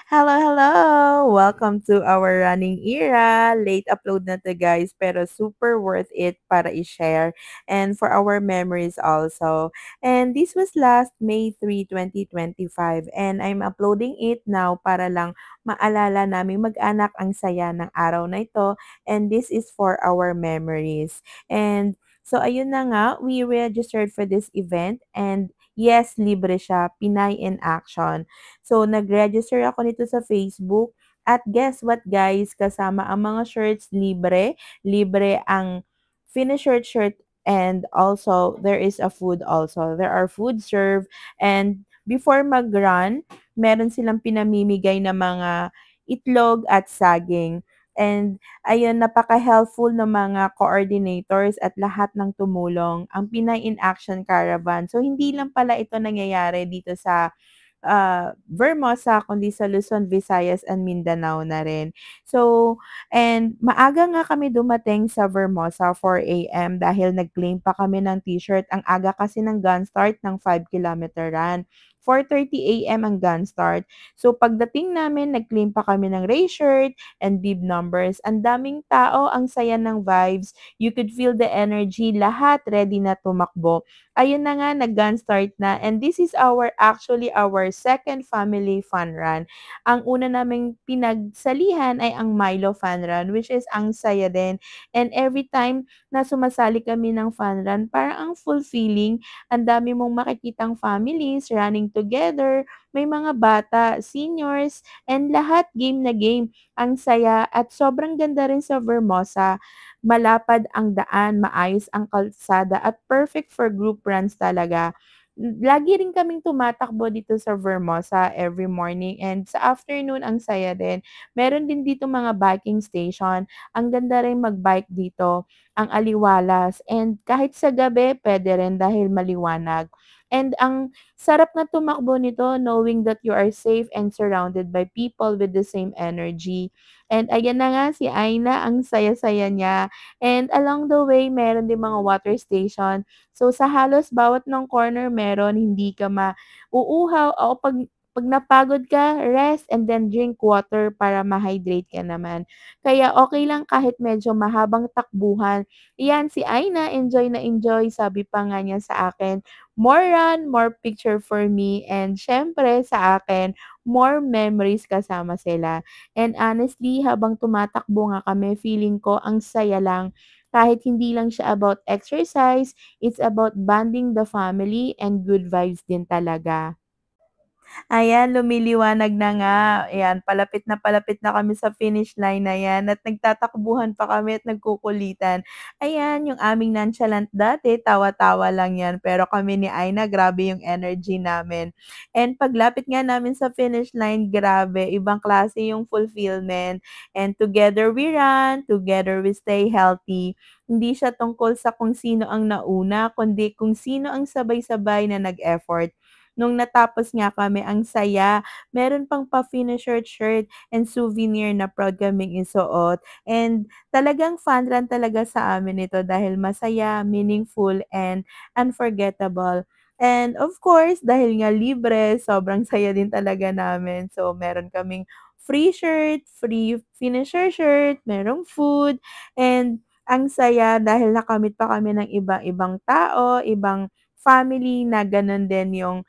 Hello, hello! Welcome to our running era. Late upload na to guys, pero super worth it para i-share and for our memories also. And this was last May 3, 2025 and I'm uploading it now para lang maalala naming mag-anak ang saya ng araw na ito and this is for our memories. And so ayun na nga, we registered for this event and yes, libre siya, Pinay in Action. So, nag-register ako nito sa Facebook. At guess what guys, kasama ang mga shirts libre. Libre ang finish shirt and also there is a food also. There are food served and before mag-run, meron silang pinamimigay na mga itlog at saging. And ayun, napaka-helpful ng mga coordinators at lahat ng tumulong. Ang Pinay in Action Caravan. So, hindi lang pala ito nangyayari dito sa Vermosa kundi sa Luzon, Visayas, and Mindanao na rin. So, and maaga nga kami dumating sa Vermosa, 4 AM dahil nag-claim pa kami ng t-shirt. Ang aga kasi ng gun start ng 5 kilometer run. 4:30 AM ang gun start. So, pagdating namin, nag-claim pa kami ng race shirt and bib numbers. Ang daming tao, ang saya ng vibes. You could feel the energy. Lahat ready na tumakbo. Ayun na nga, nag-gun start na and this is actually our second family fun run. Ang una naming pinagsalihan ay ang Milo Fun Run which is ang saya din and every time na sumasali kami ng fun run, parang ang fulfilling, ang dami mong makikitang families running together, may mga bata, seniors, and lahat game na game. Ang saya at sobrang ganda rin sa Vermosa. Malapad ang daan, maayos ang kalsada at perfect for group runs talaga. Lagi rin kaming tumatakbo dito sa Vermosa every morning and sa afternoon ang saya din. Meron din dito mga biking station. Ang ganda rin mag-bike dito, ang aliwalas and kahit sa gabi pwede rin dahil maliwanag. And ang sarap na tumakbo nito knowing that you are safe and surrounded by people with the same energy. And ayan na nga si Aina, ang saya-saya niya. And along the way, meron din mga water station. So sa halos bawat ng corner meron, hindi ka mauuhaw o pag napagod ka, rest and then drink water para ma-hydrate ka naman. Kaya okay lang kahit medyo mahabang takbuhan. Iyan si Aina, enjoy na enjoy. Sabi pa nga niya sa akin, more run, more picture for me. And syempre sa akin, more memories kasama sila. And honestly, habang tumatakbo nga kami, feeling ko ang saya lang. Kahit hindi lang siya about exercise, it's about bonding the family and good vibes din talaga. Ayan, lumiliwanag na nga. Ayan, palapit na kami sa finish line na yan at nagtatakbuhan pa kami at nagkukulitan. Ayan, yung aming nonchalant dati, tawa-tawa lang yan. Pero kami ni Aina, grabe yung energy namin. And paglapit nga namin sa finish line, grabe, ibang klase yung fulfillment. And together we run, together we stay healthy. Hindi siya tungkol sa kung sino ang nauna, kundi kung sino ang sabay-sabay na nag-effort. Nung natapos nga kami, ang saya. Meron pang pa-finisher shirt and souvenir na proud kaming isuot. And talagang fun run talaga sa amin ito dahil masaya, meaningful, and unforgettable. And of course, dahil nga libre, sobrang saya din talaga namin. So, meron kaming free shirt, free finisher shirt, merong food, and ang saya dahil nakamit pa kami ng iba-ibang tao, ibang family na ganun din yung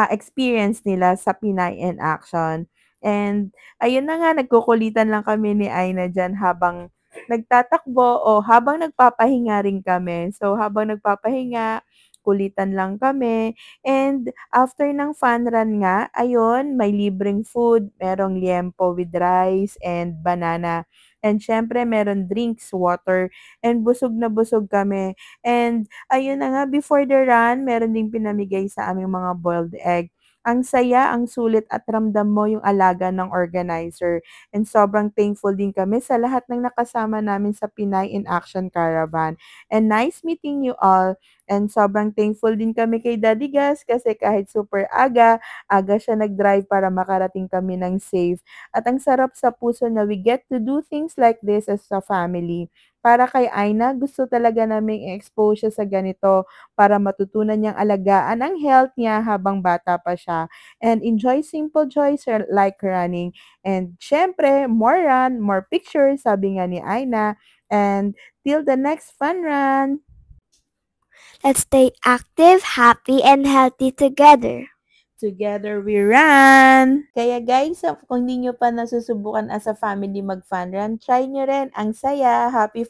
experience nila sa Pinay in Action. And ayun na nga, nagkukulitan lang kami ni Aina diyan habang nagtatakbo o habang nagpapahinga rin kami. So habang nagpapahinga, kulitan lang kami. And after ng fun run nga, ayun, may libreng food, merong liempo with rice and banana. And syempre, meron drinks, water, and busog na busog kami. And ayun na nga, before the run, meron ding pinamigay sa aming mga boiled egg. Ang saya, ang sulit at ramdam mo yung alaga ng organizer. And sobrang thankful din kami sa lahat ng nakasama namin sa Pinay in Action Caravan. And nice meeting you all. And sobrang thankful din kami kay Daddy Gas kasi kahit super aga, aga siya nag-drive para makarating kami ng safe. At ang sarap sa puso na we get to do things like this as a family. Para kay Aina, gusto talaga naming i-expose siya sa ganito para matutunan niyang alagaan ang health niya habang bata pa siya. And enjoy simple joys like running. And syempre, more run, more pictures, sabi nga ni Aina. And till the next fun run! Let's stay active, happy, and healthy together. Together we run! Kaya guys, kung hindi nyo pa nasusubukan as a family mag-fun run, try nyo rin. Ang saya! Happy fun!